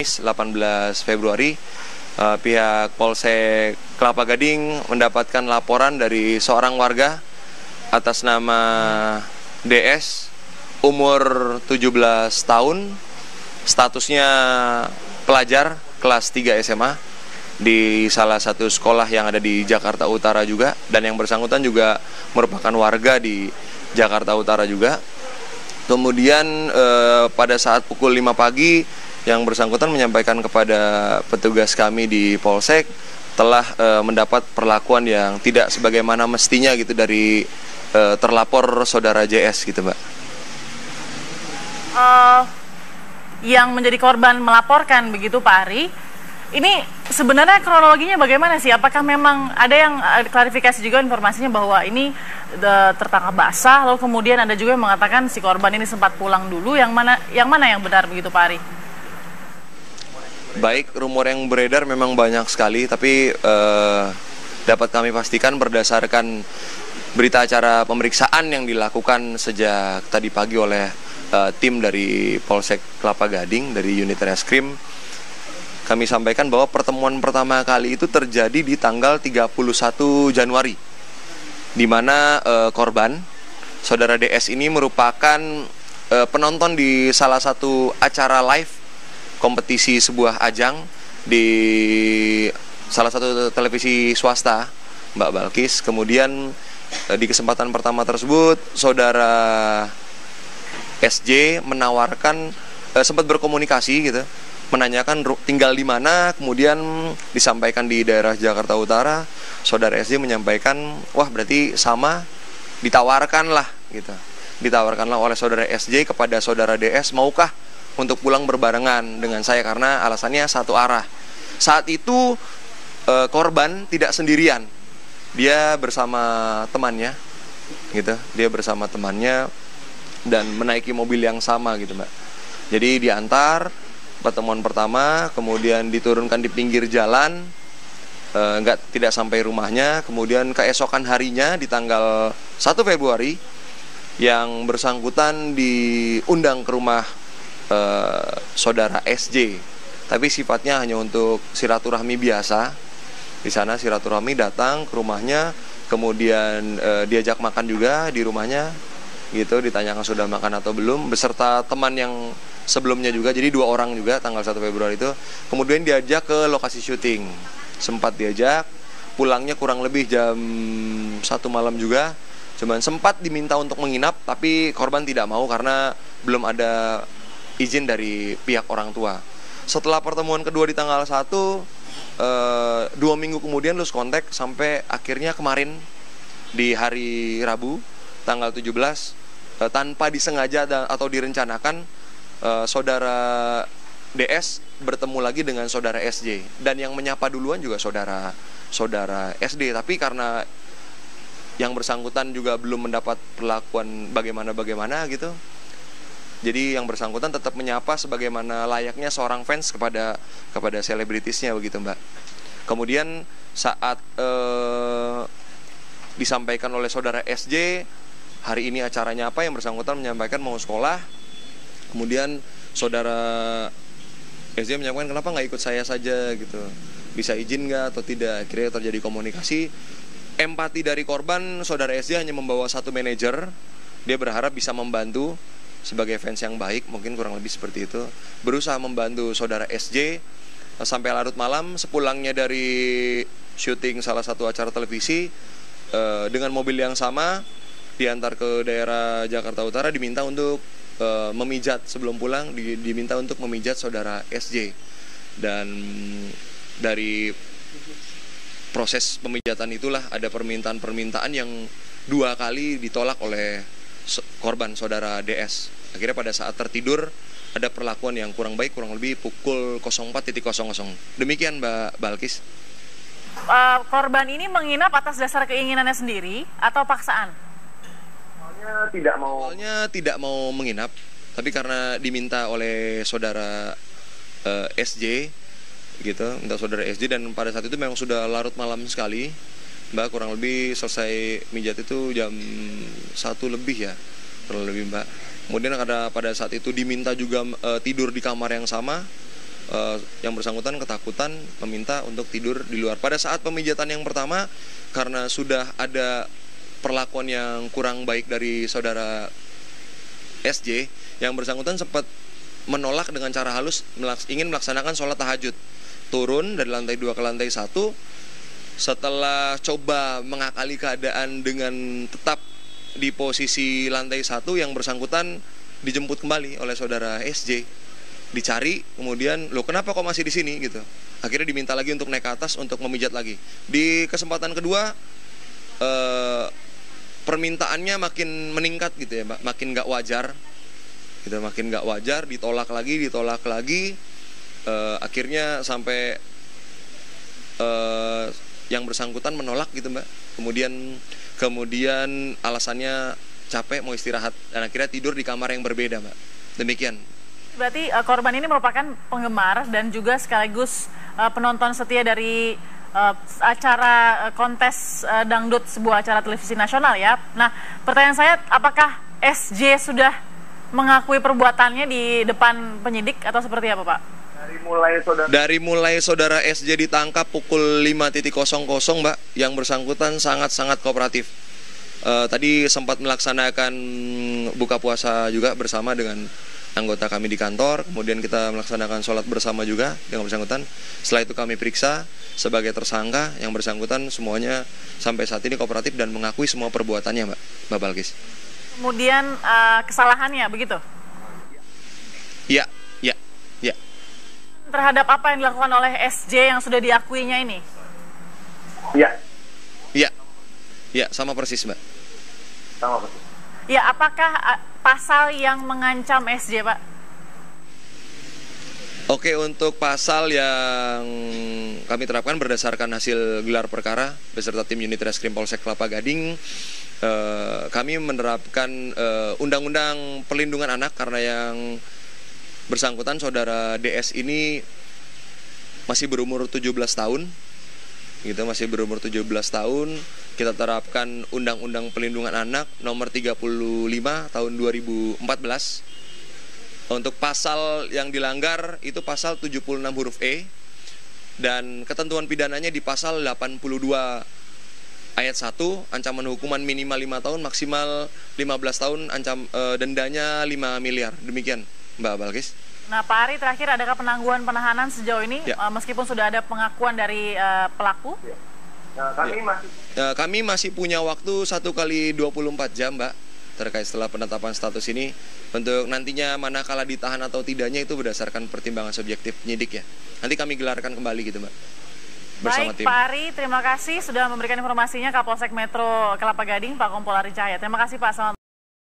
18 Februari, pihak Polsek Kelapa Gading mendapatkan laporan dari seorang warga atas nama DS, umur 17 tahun, statusnya pelajar kelas 3 SMA di salah satu sekolah yang ada di Jakarta Utara juga, dan yang bersangkutan juga merupakan warga di Jakarta Utara juga. Kemudian pada saat pukul 5 pagi, yang bersangkutan menyampaikan kepada petugas kami di Polsek telah mendapat perlakuan yang tidak sebagaimana mestinya gitu dari terlapor saudara JS gitu, Mbak. Yang menjadi korban melaporkan begitu, Pak Ari. Ini sebenarnya kronologinya bagaimana sih? Apakah memang ada yang klarifikasi juga informasinya bahwa ini tertangkap basah, lalu kemudian ada juga yang mengatakan si korban ini sempat pulang dulu, yang mana yang benar begitu, Pak Ari? Baik, rumor yang beredar memang banyak sekali, tapi dapat kami pastikan berdasarkan berita acara pemeriksaan yang dilakukan sejak tadi pagi oleh tim dari Polsek Kelapa Gading dari unit reskrim, kami sampaikan bahwa pertemuan pertama kali itu terjadi di tanggal 31 Januari, di mana korban, saudara DS ini merupakan penonton di salah satu acara live kompetisi sebuah ajang di salah satu televisi swasta, Mbak Balkis. Kemudian di kesempatan pertama tersebut, saudara SJ menawarkan, sempat berkomunikasi gitu, menanyakan tinggal di mana, kemudian disampaikan di daerah Jakarta Utara. Saudara SJ menyampaikan, wah berarti sama, ditawarkanlah gitu. Ditawarkanlah oleh saudara SJ kepada saudara DS, maukah untuk pulang berbarengan dengan saya, karena alasannya satu arah. Saat itu korban tidak sendirian, dia bersama temannya gitu, dia bersama temannya dan menaiki mobil yang sama gitu, Mbak. Jadi diantar pertemuan pertama, kemudian diturunkan di pinggir jalan, tidak sampai rumahnya. Kemudian keesokan harinya di tanggal 1 Februari yang bersangkutan diundang ke rumah saudara SJ, tapi sifatnya hanya untuk silaturahmi biasa. Di sana silaturahmi, datang ke rumahnya, kemudian diajak makan juga di rumahnya gitu, ditanyakan sudah makan atau belum, beserta teman yang sebelumnya juga, jadi 2 orang juga tanggal 1 Februari itu. Kemudian diajak ke lokasi syuting, sempat diajak, pulangnya kurang lebih jam 1 malam juga, cuman sempat diminta untuk menginap, tapi korban tidak mau karena belum ada izin dari pihak orang tua. Setelah pertemuan kedua di tanggal 1, 2 minggu kemudian lose kontak, sampai akhirnya kemarin di hari Rabu tanggal 17, tanpa disengaja atau direncanakan, saudara DS bertemu lagi dengan saudara SJ, dan yang menyapa duluan juga saudara SD. Tapi karena yang bersangkutan juga belum mendapat perlakuan bagaimana gitu, jadi yang bersangkutan tetap menyapa sebagaimana layaknya seorang fans kepada selebritisnya begitu, Mbak. Kemudian saat disampaikan oleh saudara SJ, hari ini acaranya apa, yang bersangkutan menyampaikan mau sekolah. Kemudian saudara SJ menyampaikan, kenapa nggak ikut saya saja gitu, bisa izin nggak atau tidak. Akhirnya terjadi komunikasi. Empati dari korban, saudara SJ hanya membawa 1 manajer. Dia berharap bisa membantu sebagai fans yang baik, mungkin kurang lebih seperti itu, berusaha membantu saudara SJ sampai larut malam. Sepulangnya dari syuting salah satu acara televisi, dengan mobil yang sama diantar ke daerah Jakarta Utara, diminta untuk memijat sebelum pulang, diminta untuk memijat saudara SJ. Dan dari proses pemijatan itulah ada permintaan yang 2 kali ditolak oleh korban saudara DS. Akhirnya pada saat tertidur ada perlakuan yang kurang baik, kurang lebih pukul 04.00. Demikian, Mbak Balkis. Korban ini menginap atas dasar keinginannya sendiri atau paksaan? Awalnya tidak mau menginap, tapi karena diminta oleh saudara SJ gitu, minta saudara SJ, dan pada saat itu memang sudah larut malam sekali, Mbak. Kurang lebih selesai mijat itu jam 1 lebih ya, kurang lebih, Mbak. Kemudian pada saat itu diminta juga tidur di kamar yang sama, yang bersangkutan ketakutan meminta untuk tidur di luar. Pada saat pemijatan yang pertama, karena sudah ada perlakuan yang kurang baik dari saudara SJ, yang bersangkutan sempat menolak dengan cara halus ingin melaksanakan sholat tahajud. Turun dari lantai 2 ke lantai 1. Setelah coba mengakali keadaan dengan tetap di posisi lantai 1, yang bersangkutan dijemput kembali oleh saudara SJ. Dicari, kemudian, loh kenapa kok masih di sini gitu. Akhirnya diminta lagi untuk naik ke atas untuk memijat lagi. Di kesempatan kedua, permintaannya makin meningkat gitu ya, makin nggak wajar. Gitu, makin nggak wajar, ditolak lagi. Akhirnya sampai yang bersangkutan menolak gitu Mbak. Kemudian alasannya capek mau istirahat dan akhirnya tidur di kamar yang berbeda Mbak. Demikian. Berarti korban ini merupakan penggemar dan juga sekaligus penonton setia dari acara kontes dangdut sebuah acara televisi nasional ya. Nah, pertanyaan saya, apakah SJ sudah mengakui perbuatannya di depan penyidik atau seperti apa Pak? Dari mulai saudara SJ ditangkap pukul 5.00 Mbak, yang bersangkutan sangat-sangat kooperatif. Tadi sempat melaksanakan buka puasa juga bersama dengan anggota kami di kantor. Kemudian kita melaksanakan sholat bersama juga dengan bersangkutan. Setelah itu kami periksa sebagai tersangka. Yang bersangkutan semuanya sampai saat ini kooperatif dan mengakui semua perbuatannya Mbak Balkis. Kemudian kesalahannya begitu? Ya. Terhadap apa yang dilakukan oleh SJ yang sudah diakuinya ini? Ya, sama persis Mbak. Sama persis. Ya, apakah pasal yang mengancam SJ Pak? Oke, untuk pasal yang kami terapkan berdasarkan hasil gelar perkara beserta tim unit Reskrim Polsek Kelapa Gading, kami menerapkan Undang-Undang Perlindungan Anak karena yang bersangkutan saudara DS ini masih berumur 17 tahun. Gitu, masih berumur 17 tahun. Kita terapkan Undang-Undang Perlindungan Anak nomor 35 tahun 2014. Untuk pasal yang dilanggar itu pasal 76 huruf E dan ketentuan pidananya di pasal 82 ayat 1, ancaman hukuman minimal 5 tahun, maksimal 15 tahun, dendanya 5 miliar. Demikian Mbak Balkis. Nah Pak Ari, terakhir adakah penangguhan penahanan sejauh ini meskipun sudah ada pengakuan dari pelaku? Nah, kami masih punya waktu 1 kali 24 jam Mbak terkait setelah penetapan status ini. Untuk nantinya manakala ditahan atau tidaknya itu berdasarkan pertimbangan subjektif penyidik ya. Nanti kami gelarkan kembali gitu Mbak. Bersama Baik tim. Pak Ari, terima kasih sudah memberikan informasinya Kapolsek Metro Kelapa Gading, Pak Kompol Ari Cahaya. Terima kasih Pak, selamat